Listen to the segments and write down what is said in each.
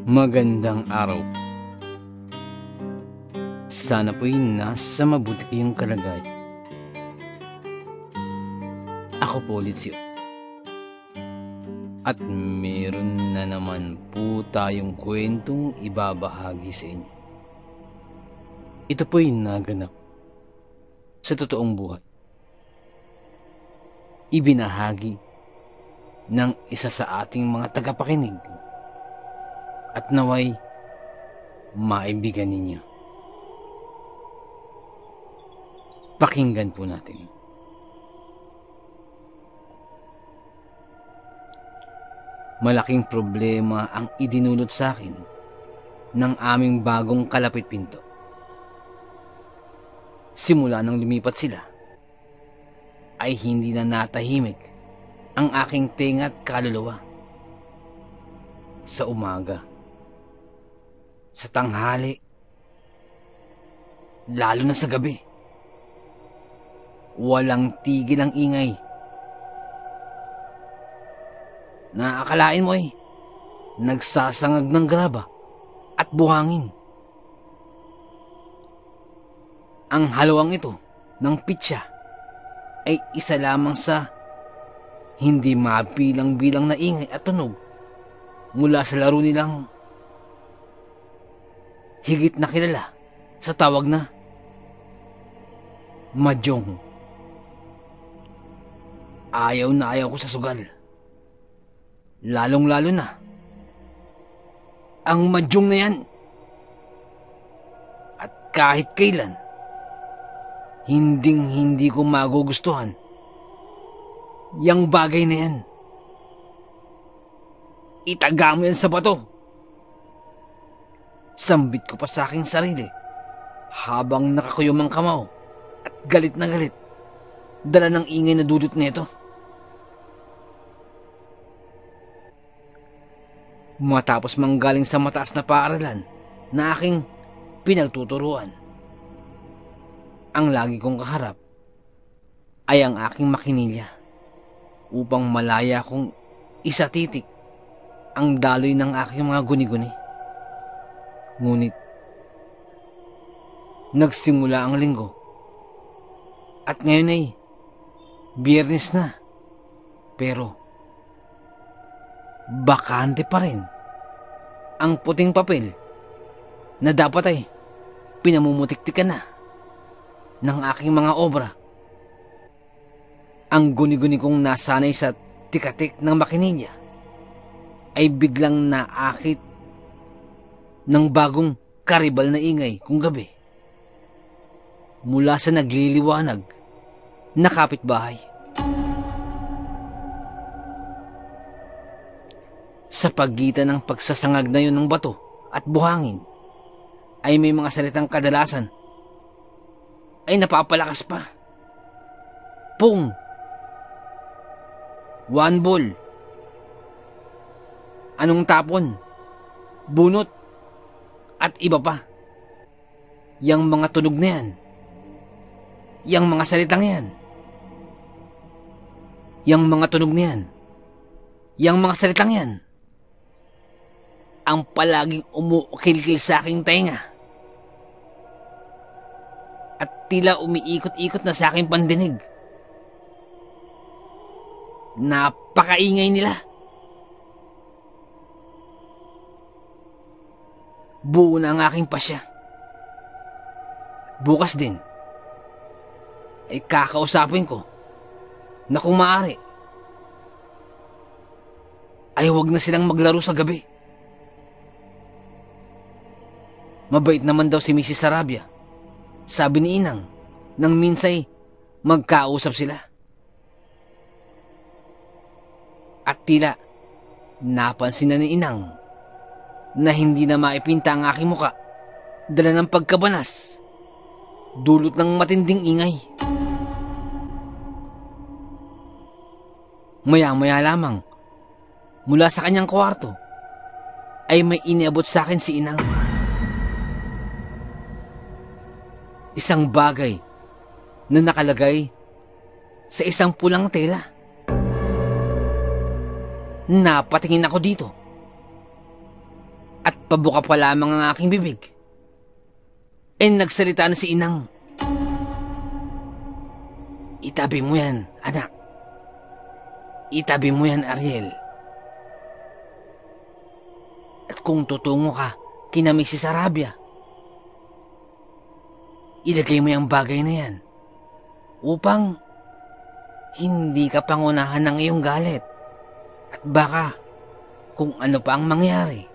Magandang araw. Sana po'y nasa mabuti kayong kalagayan. Ako po ulit siya. At meron na naman po tayong kwentong ibabahagi sa inyo. Ito po'y naganap sa totoong buhay. Ibinahagi ng isa sa ating mga tagapakinig at naway maibigan ninyo. Pakinggan po natin. Malaking problema ang idinulot sa akin ng aming bagong kalapit pinto. Simula nang lumipat sila, ay hindi na natahimik ang aking tenga at kaluluwa. Sa umaga, sa tanghali, lalo na sa gabi, walang tigil ang ingay. Naakalain mo ay nagsasangag ng graba at buhangin. Ang halawang ito ng pitsa ay isa lamang sa hindi mabilang-bilang na ingay at tunog mula sa laro nilang higit na kilala sa tawag na Mahjong. Ayaw na ayaw ko sa sugal. Lalong-lalo na ang Mahjong na yan. At kahit kailan, hindi ko magugustuhan yang bagay na yan. Itaga mo yan sa bato. Sambit ko pa sa aking sarili habang nakakuyom ang kamao at galit na galit dala ng ingay na dudot nito. Matapos manggaling sa mataas na paaralan na aking pinagtuturuan, ang lagi kong kaharap ay ang aking makinilya upang malaya kong isatitik ang daloy ng aking mga guni-guni. Ngunit nagsimula ang linggo at ngayon ay Biyernes na, pero bakante pa rin ang puting papel na dapat ay pinamumutik-tikan na ng aking mga obra. Ang guni-guni kong nasanay sa tikatik ng makinilya ay biglang naakit ng bagong karibal na ingay kung gabi mula sa nagliliwanag na kapitbahay. Sa pagitan ng pagsasangag na yun ng bato at buhangin ay may mga salitang kadalasan ay napapalakas pa. Pung! One ball. Anong tapon? Bunot. At iba pa. Yang mga tunog na yan. Yang mga salitang yan. Yang mga tunog na yan. Yang mga salitang yan. Ang palaging umuukil-kil sa aking tenga. At tila umiikot-ikot na sa aking pandinig. Napakaingay nila. Buo na ang aking pasya. Bukas din ay kakausapin ko na kung maaari ay huwag na silang maglaro sa gabi. Mabait naman daw si Mrs. Sarabia, sabi ni Inang, nang minsay magkausap sila. At tila napansin na ni Inang na hindi na maipinta ang aking muka dala ng pagkabanas dulot ng matinding ingay. Maya-maya lamang mula sa kanyang kwarto ay may iniabot sa akin si Inang. Isang bagay na nakalagay sa isang pulang tela. Napatingin ako dito. At pabuka pa lamang ang aking bibig, nagsalita na si inang. Itabi mo yan, anak. Itabi mo yan, Ariel. At kung tutungo ka kina Mrs. Sarabia, ilagay mo yung bagay na yan upang hindi ka pangunahan ng iyong galit at baka kung ano pa ang mangyari.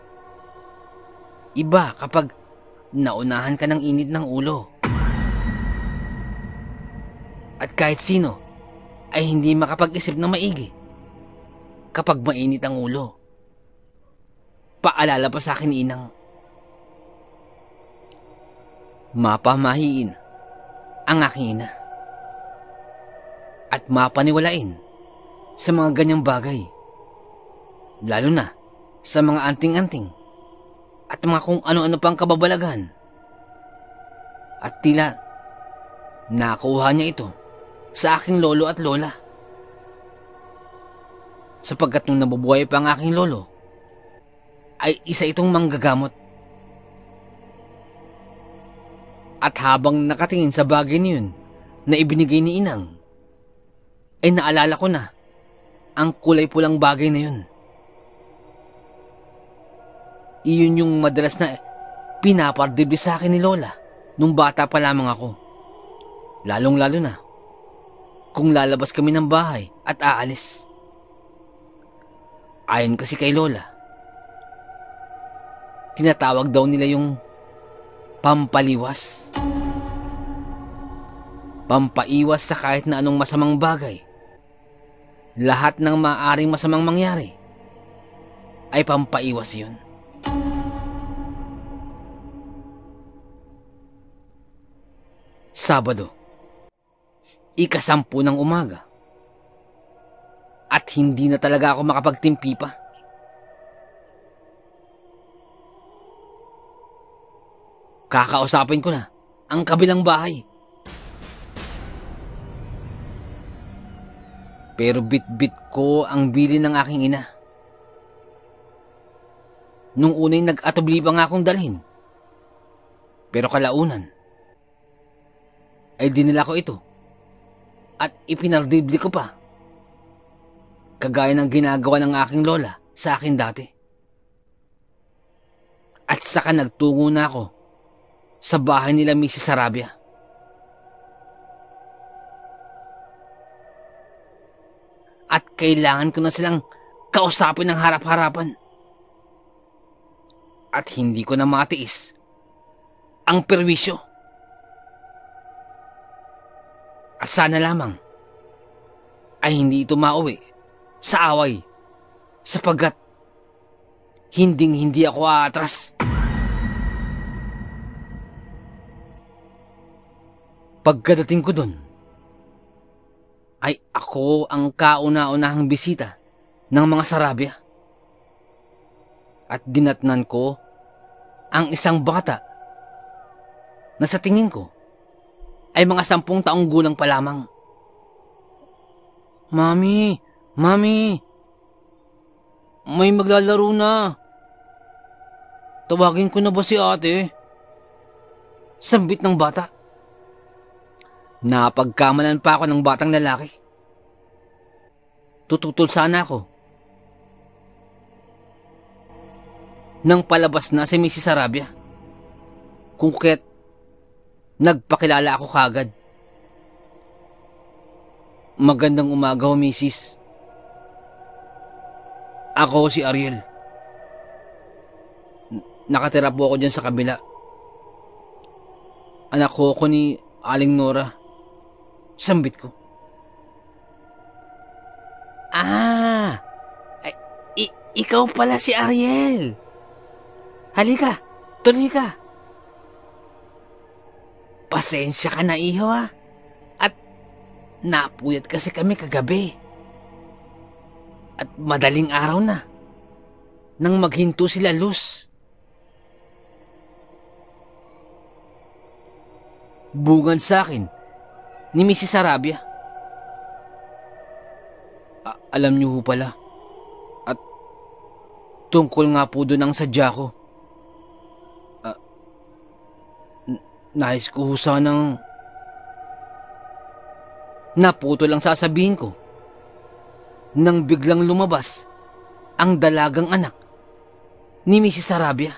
Iba kapag naunahan ka ng init ng ulo. At kahit sino ay hindi makapag-isip ng maigi kapag mainit ang ulo. Paalala pa sa akin, inang. Mapamahiin ang aking ina at mapaniwalain sa mga ganyang bagay, lalo na sa mga anting-anting at mga kung ano-ano pang kababalagan. At tila nakuha niya ito sa aking lolo at lola, sapagkat nung nabubuhay pa ang aking lolo ay isa itong manggagamot. At habang nakatingin sa bagay niyon na ibinigay ni inang, ay naalala ko na ang kulay pulang bagay na yun. Iyon yung madalas na pinapardibli sa akin ni lola nung bata pa lamang ako. Lalong-lalo na kung lalabas kami ng bahay at aalis. Ayon kasi kay lola, tinatawag daw nila yung pampaliwas. Pampaiwas sa kahit na anong masamang bagay. Lahat ng maaaring masamang mangyari ay pampaiwas yun. Sabado, 10:00 ng umaga. At hindi na talaga ako makapagtimpi pa. Kakausapin ko na ang kabilang bahay. Pero bit-bit ko ang bili ng aking ina. Nung unay nag-atubli pa nga akong dalhin. Pero kalaunan ay dinala ko ito at ipinardibli ko pa, kagaya ng ginagawa ng aking lola sa akin dati. At saka nagtungo na ako sa bahay nila Mrs. Sarabia. At kailangan ko na silang kausapin ng harap-harapan. At hindi ko na matiis ang perwisyo. At sana lamang ay hindi ito mauwi sa away, sapagkat hinding-hindi ako aatras. Pagkadating ko dun, ay ako ang kauna-unahang bisita ng mga Sarabia. At dinatnan ko ang isang bata na sa tingin ko ay mga 10 taong gulang pa lamang. Mami, may maglalaro na. Tawagin ko na ba si ate? Sambit ng bata. Napagkamalan pa ako ng batang lalaki. Tututol sana ako. Nang palabas na si Mrs. Sarabia, kung kaya't nagpakilala ako kagad. Magandang umaga ho, Mrs. Ako si Ariel. Nakatira po ako dyan sa kabila. Anak ko ni Aling Nora. Sambit ko. Ikaw pala si Ariel. Halika, tuloy ka. Pasensya ka na, iho, ha? At napuyat kasi kami kagabi. At madaling araw na nang maghinto sila Luz. Bungan sa akin ni Mrs. Sarabia. Alam niyo ho pala. At tungkol nga po doon ang sadya ko. Nais ko sanang naputo lang sasabihin ko nang biglang lumabas ang dalagang anak ni Mrs. Sarabia.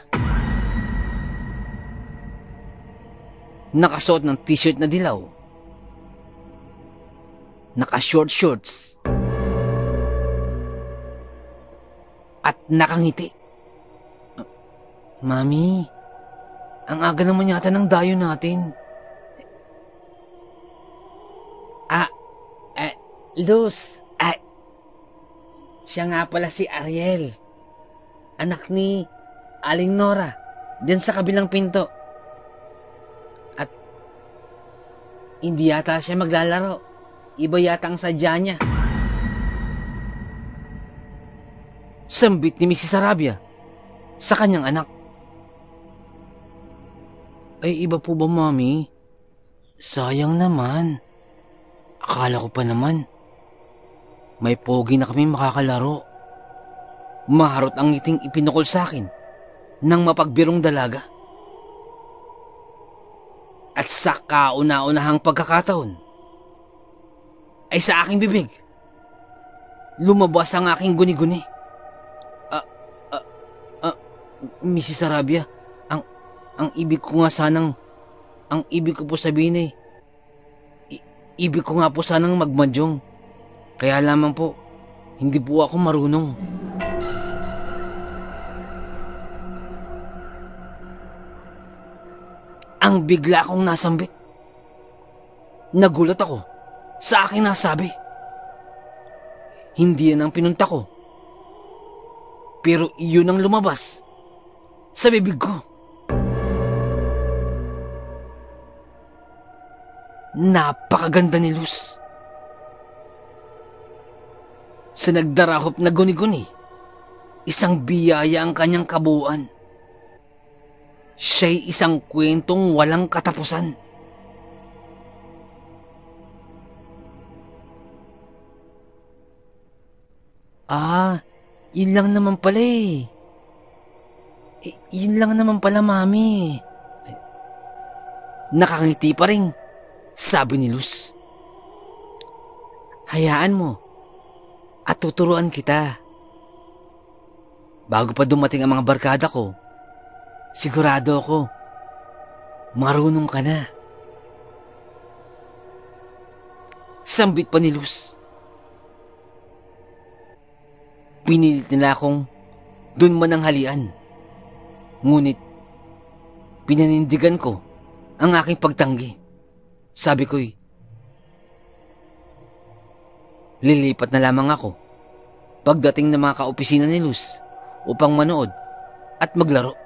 Nakasuot ng t-shirt na dilaw, naka-short shorts, at nakangiti. Mami, ang aga naman yata ng dayo natin. Luz, siya nga pala si Ariel, anak ni Aling Nora, dyan sa kabilang pinto. At hindi yata siya maglalaro, iba yata ang sadya niya. Sambit ni Mrs. Sarabia sa kanyang anak. Ay, iba po ba, Mami? Sayang naman. Akala ko pa naman may pogi na kami makakalaro. Maharot ang ngiting ipinukol sa akin ng mapagbirong dalaga. At sa kauna-unahang pagkakataon ay sa aking bibig lumabas ang aking guni-guni. Mrs. Sarabia, ang ibig ko po sabihin ay ibig ko nga po sanang magmadyong. Kaya lamang po, hindi po ako marunong. Ang bigla akong nasambit. Nagulat ako sa aking nasabi. Hindi yan ang pinunta ko, pero iyon ang lumabas sa bibig ko. Napakaganda ni Luz. Sa nagdarahop na guni-guni, isang biyaya ang kanyang kabuuan. Siya'y isang kwentong walang katapusan. Yun lang naman pala eh. Yun lang naman pala, Mami. Nakangiti pa rin, sabi ni Luz. Hayaan mo at tuturuan kita. Bago pa dumating ang mga barkada ko, sigurado ako marunong ka na. Sambit pa ni Luz. Pinilit nila akong dun mananghalian. Ngunit pinanindigan ko ang aking pagtanggi. Sabi ko'y lilipat na lamang ako pagdating ng mga kaopisina ni Luz upang manood at maglaro.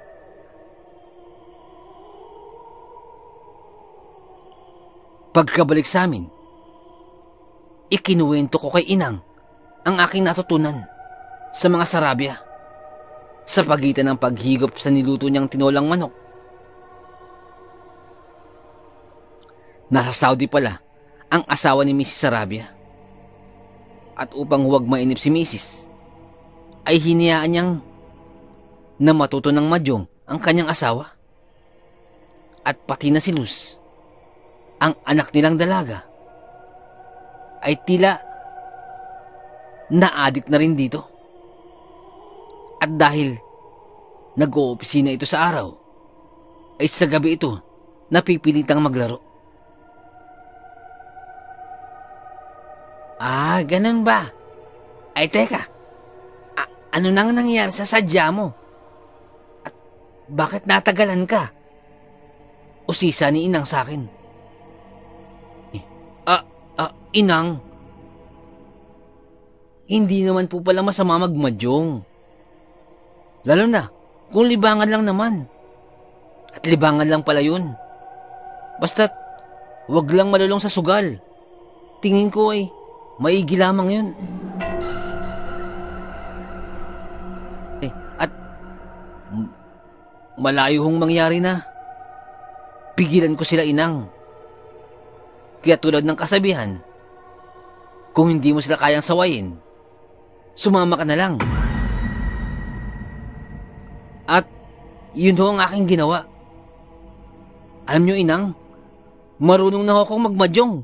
Pagkabalik sa amin, ikinuwento ko kay Inang ang aking natutunan sa mga Sarabia sa pagitan ng paghigop sa niluto niyang tinolang manok. Nasa Saudi pala ang asawa ni Mrs. Sarabia. At upang huwag mainip si Mrs., ay hinayaan niyang na matuto ng madyong ang kanyang asawa. At pati na si Luz, ang anak nilang dalaga, ay tila na-addict na rin dito. At dahil nag-oopisina ito sa araw, ay sa gabi ito napipilitang maglaro. Ganun ba? Ay teka, ano nang nangyari sa sadya mo? At bakit natagalan ka? Usisa ni Inang sa akin. Inang, hindi naman po pala masama magmadyong. Lalo na kung libangan lang naman. At libangan lang pala yun. Basta't wag lang malulong sa sugal. Tingin ko ay maigi lamang yun. At malayo hong mangyari na. Pigilan ko sila, Inang. Kaya tulad ng kasabihan, kung hindi mo sila kayang sawayin, sumama ka na lang. At yun ho ang aking ginawa. Alam nyo, inang, marunong na akong magmadyong.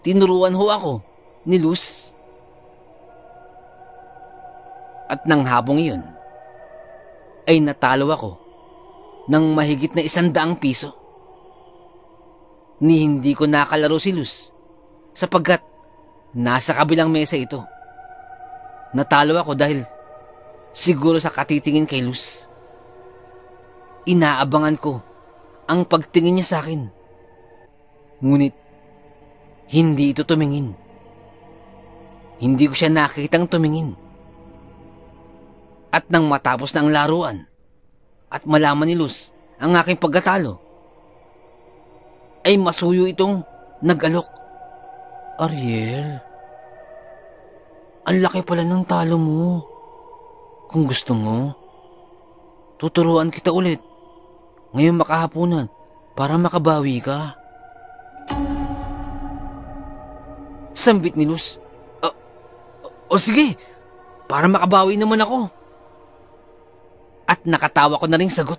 Tinuruan ho ako ni Luz. At nang habong iyon, ay natalo ako ng mahigit na 100 piso. Ni hindi ko nakalaro si Luz sapagkat nasa kabilang mesa ito. Natalo ako dahil siguro sa katitingin kay Luz. Inaabangan ko ang pagtingin niya sa akin. Ngunit hindi ito tumingin. Hindi ko siya nakitang tumingin. At nang matapos na ang laruan at malaman ni Luz ang aking pagkatalo, ay masuyo itong nag-alok. Ariel, ang laki pala ng talo mo. Kung gusto mo, tuturuan kita ulit ngayong makahapunan para makabawi ka. Sambit ni Luz. O sige, para makabawi naman ako. At nakatawa ko na ring sagot.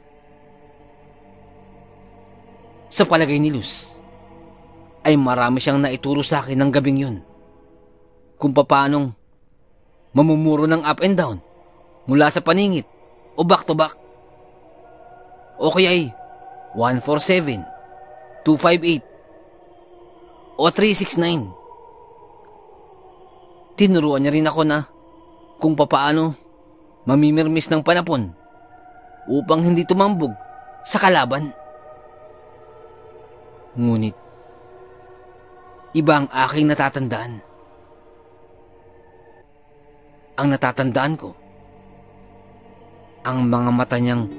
Sa palagay ni Luz, ay marami siyang naituro sa akin ng gabing yun. Kung paanong mamumuro ng up and down mula sa paningit o back to back. O kaya ay 147, 258 o 369. Tinuruan niya rin ako na kung paano mamimirmis ng panapon upang hindi tumambog sa kalaban. Ngunit iba ang aking natatandaan. Ang natatandaan ko, ang mga mata niyang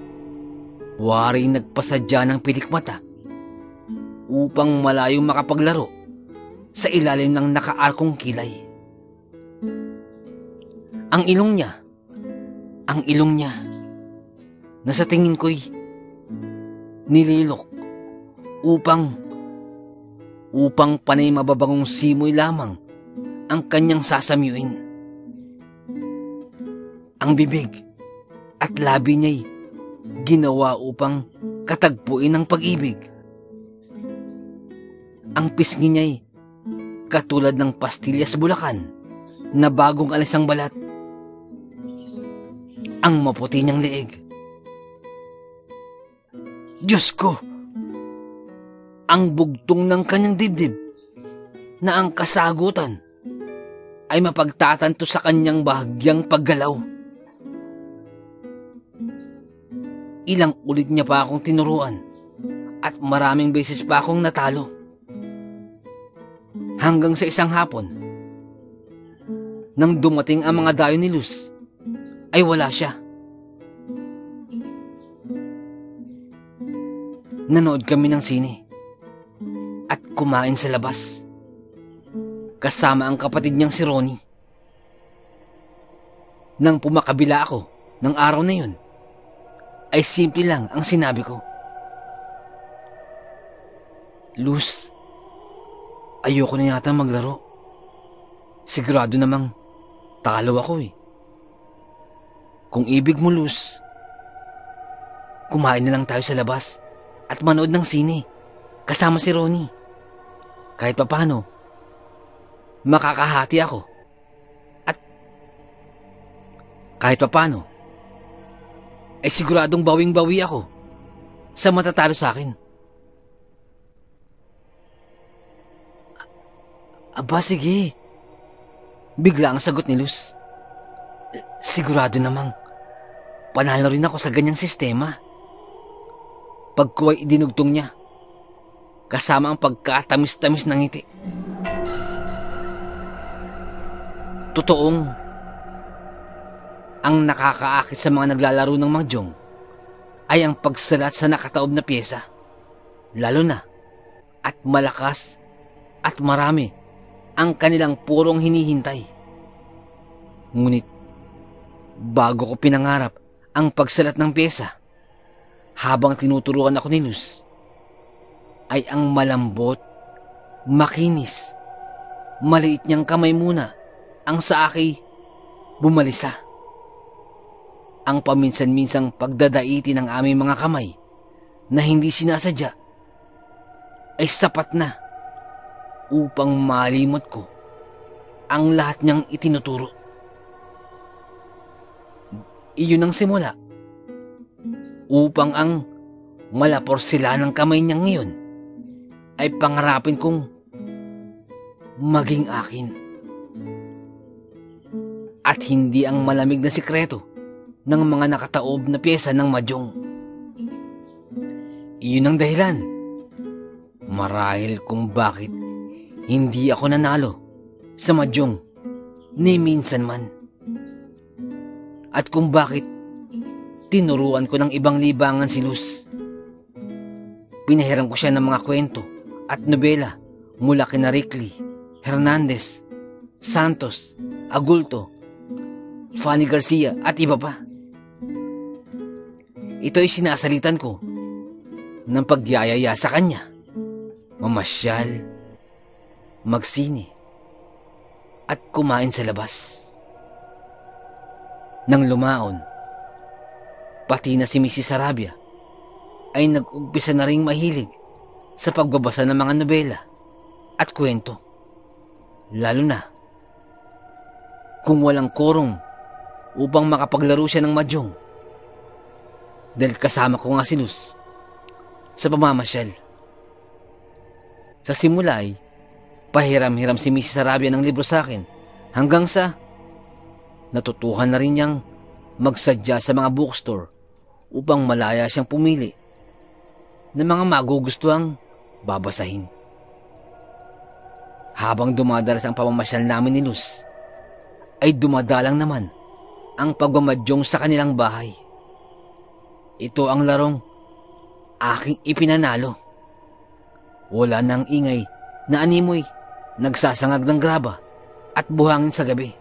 waring nagpasadya ng pilikmata upang malayong makapaglaro sa ilalim ng nakaarkong kilay. Ang ilong niya, na sa tingin ko'y nililok upang panay mababangong simoy lamang ang kanyang sasamyuin. Ang bibig at labi niya'y ginawa upang katagpuin ang pag-ibig. Ang pisngi niya'y katulad ng pastilya sa Bulacan na bagong alis ang balat. Ang maputi niyang leeg. Diyos ko! Ang bugtong ng kanyang dibdib na ang kasagutan ay mapagtatanto sa kanyang bahagyang paggalaw. Ilang ulit niya pa akong tinuruan at maraming beses pa akong natalo. Hanggang sa isang hapon, nang dumating ang mga dayo ni Luz, ay wala siya. Nanood kami ng sine at kumain sa labas kasama ang kapatid niyang si Ronnie. Nang pumakabila ako ng araw na yun, ay simple lang ang sinabi ko. Luz, ayoko na yata maglaro. Sigurado namang talo ako eh. Kung ibig mo, Luz, kumain na lang tayo sa labas at manood ng sine kasama si Ronnie. Kahit papano, makakahati ako. At kahit papano, ay siguradong bawing-bawi ako sa matatalo sa akin. Aba, sige. Bigla ang sagot ni Luz. Sigurado namang panalo rin ako sa ganyang sistema. Pagkuwa'y idinugtong niya, kasama ang pagkatamis-tamis ng ngiti. Totoong ang nakakaakit sa mga naglalaro ng mahjong ay ang pagsalat sa nakataob na pyesa, lalo na at malakas at marami ang kanilang purong hinihintay. Ngunit bago ko pinangarap ang pagsalat ng pyesa, habang tinuturuan ako ni Luz, ay ang malambot, makinis, maliit niyang kamay muna ang sa akin bumalisa. Ang paminsan-minsang pagdadaiti ng aming mga kamay na hindi sinasadya ay sapat na upang malimot ko ang lahat niyang itinuturo. Iyon ang simula upang ang malaporsilanang kamay niya ngayon ay pangarapin kong maging akin. At hindi ang malamig na sikreto ng mga nakataob na pyesa ng Mahjong. Iyon ang dahilan marahil kung bakit hindi ako nanalo sa Mahjong ni minsan man. At kung bakit tinuruan ko ng ibang libangan si Luz. Pinahiram ko siya ng mga kwento at nobela mula kina Rickley, Hernandez, Santos, Agulto, Fanny Garcia at iba pa. Ito ay sinasalitan ko ng pagyayaya sa kanya. Mamasyal, magsine, at kumain sa labas. Nang lumaon, pati na si Mrs. Sarabia ay nag-umpisa na ring mahilig sa pagbabasa ng mga nobela at kwento. Lalo na kung walang korong upang makapaglaro siya ng Mahjong. Dahil kasama ko nga si Luz sa pamamasyal. Sa simula ay pahiram-hiram si Mrs. Sarabia ng libro sa akin hanggang sa natutuhan na rin niyang magsadya sa mga bookstore upang malaya siyang pumili ng mga magugustuhang babasahin. Habang dumadalas ang pamamasyal namin ni Luz, ay dumadalang naman ang pagmamadyong sa kanilang bahay. Ito ang larong aking ipinanalo. Wala nang ingay na animoy, nagsasangag ng graba at buhangin sa gabi.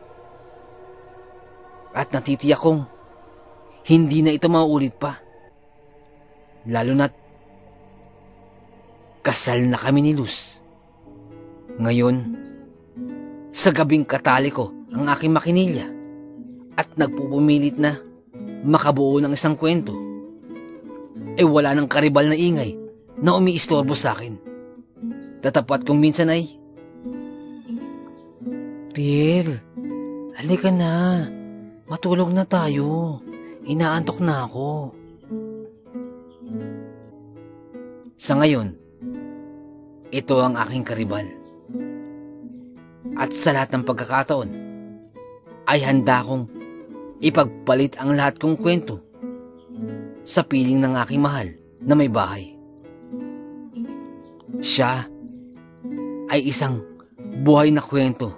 At natitiyak kong hindi na ito mauulit pa. Lalo na't kasal na kami ni Luz. Ngayon, sa gabing katali ko ang aking makinilya at nagpupumilit na makabuo ng isang kwento, wala ng karibal na ingay na umiistorbo sa akin. Tatapat kong minsan ay, Riel, halika na. Matulog na tayo. Inaantok na ako. Sa ngayon, ito ang aking karibal. At sa lahat ng pagkakataon, ay handa kong ipagpalit ang lahat kong kwento sa piling ng aking mahal na may bahay. Siya ay isang buhay na kwento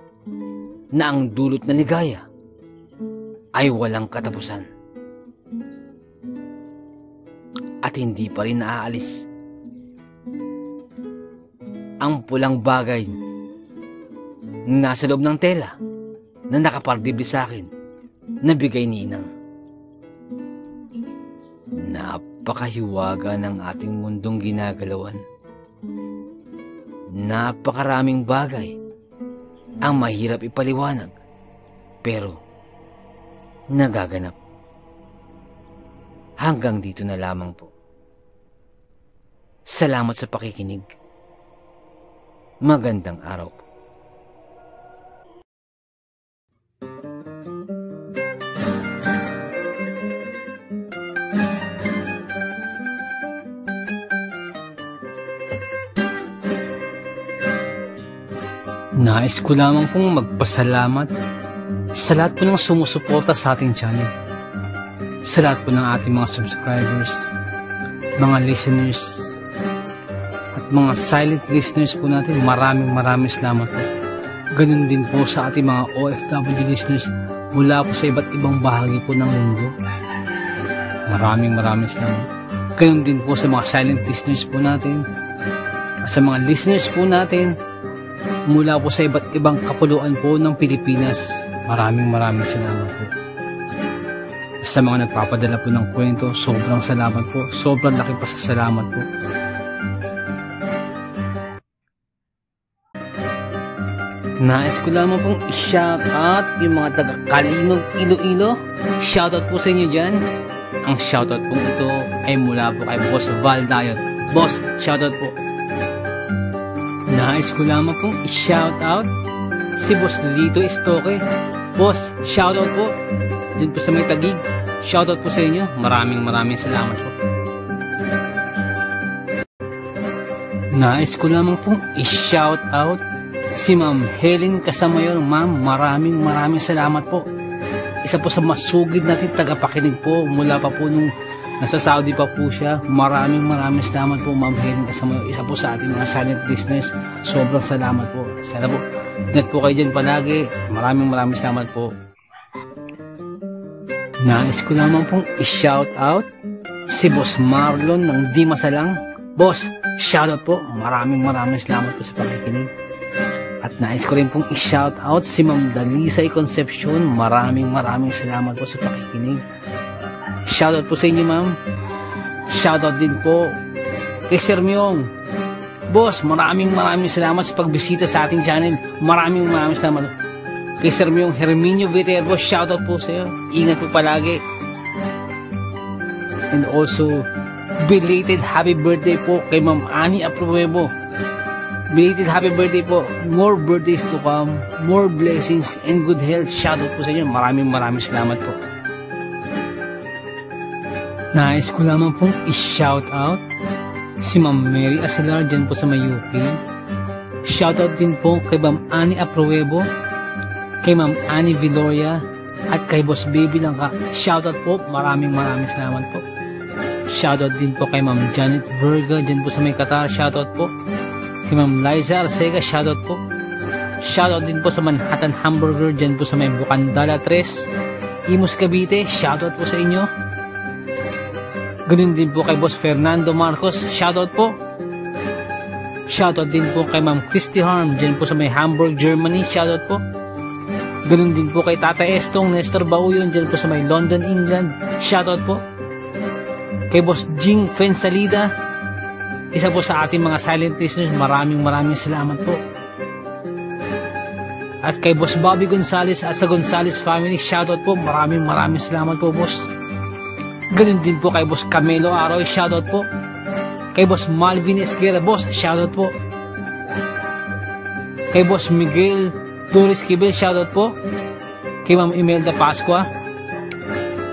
na ang dulot na ligaya ay walang katapusan. At hindi pa rin naaalis ang pulang bagay nasa loob ng tela na nakapardibli sa akin na bigay ni Inang. Napakahiwaga ng ating mundong ginagalawan. Napakaraming bagay ang mahirap ipaliwanag pero nagaganap. Hanggang dito na lamang po. Salamat sa pakikinig. Magandang araw po. Nais ko lamang pong magpasalamat sa lahat po ng sumusuporta sa ating channel. Sa lahat po ng ating mga subscribers, mga listeners, at mga silent listeners po natin. Maraming salamat po. Ganun din po sa ating mga OFW listeners mula po sa iba't ibang bahagi po ng mundo. Maraming salamat. Ganun din po sa mga silent listeners po natin. At sa mga listeners po natin mula po sa iba't ibang kapuluan po ng Pilipinas. Maraming salamat po. Sa mga nagpapadala po ng kwento, sobrang salamat po. Sobrang laki pa sa salamat po. Nais ko lamang pong i-shoutout yung mga taga Kalinog, Iloilo. Shoutout po sa inyo dyan. Ang shoutout po ito ay mula po kay Boss Val Dayot. Boss, shoutout po. Nais ko lamang pong i-shoutout si Boss Lito Estoque. Boss, shoutout po. Din po sa may Taguig. Shoutout po sa inyo. Maraming salamat po. Nais ko lamang pong i-shoutout si Ma'am Helen Casamayor. Ma'am, maraming salamat po. Isa po sa masugid natin tagapakinig po mula pa po nung nasa Saudi pa po siya. Maraming salamat po, Ma'am Helen Casamayor. Isa po sa ating mga silent listeners. Sobrang salamat po. Sana po, ingat po kayo dyan palagi. Maraming salamat po. Nais ko lamang pong i-shoutout si Boss Marlon ng Di Masalang. Boss, shoutout po. Maraming salamat po sa pakikinig. At nais ko rin pong i-shoutout si Ma'am Dalisay Concepcion. Maraming salamat po sa pakikinig. Shoutout po sa inyo, ma'am. Shoutout din po kay Sir Myong. Boss, maraming salamat sa pagbisita sa ating channel. Maraming salamat. Kay Sir Myong Herminio Viterbo, shoutout po sa iyo. Ingat po palagi. And also, belated happy birthday po kay Ma'am Ani Apruebo. Belated happy birthday po. More birthdays to come. More blessings and good health. Shoutout po sa inyo. Maraming salamat po. Nais ko lamang pong i-shoutout si Ma'am Mary Asilar dyan po sa may UK. Shoutout din po kay Ma'am Ani Apruebo, kay Ma'am Ani Viloria, at kay Boss Baby Langka. Shoutout po. Maraming salamat po. Shoutout din po kay Ma'am Janet Verga dyan po sa may Qatar. Shoutout po. Kay Ma'am Liza Arcega. Shoutout po. Shoutout din po sa Manhattan Hamburger dyan po sa may Bukandala 3, Imus Cavite. Shoutout po sa inyo. Ganun din po kay Boss Fernando Marcos. Shoutout po. Shoutout din po kay Ma'am Christy Harm dyan po sa may Hamburg, Germany. Shoutout po. Ganun din po kay Tata Estong Nestor Bauyon dyan po sa may London, England. Shoutout po. Kay Boss Jing Fensalida, isa po sa ating mga silent listeners. Maraming salamat po. At kay Boss Bobby Gonzales at sa Gonzales family. Shoutout po. Maraming salamat po, boss. Ganun din po kay Boss Camelo Aroy. Shoutout po. Kay Boss Malvin Esquera. Boss, shoutout po. Kay Boss Miguel Doris Kibel. Shoutout po. Kay Ma'am Imelda Pascua.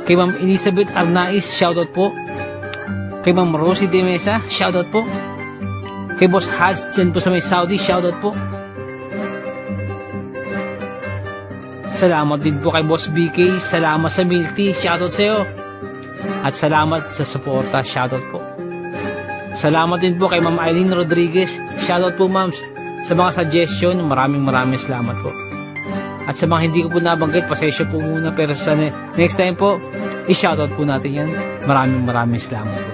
Kay Ma'am Elizabeth Arnaiz. Shoutout po. Kay Ma'am Rosie De Mesa. Shoutout po. Kay Boss Haz dyan po sa may Saudi. Shoutout po. Salamat din po kay Boss BK. Salamat sa milk tea. Shoutout sa iyo. At salamat sa suporta. Shoutout po. Salamat din po kay Ma'am Eileen Rodriguez. Shoutout po, ma'ams. Sa mga suggestion, maraming salamat po. At sa mga hindi ko po nabanggit, pasensya po muna. Pero sa next time po, i-shoutout po natin yan. Maraming salamat po.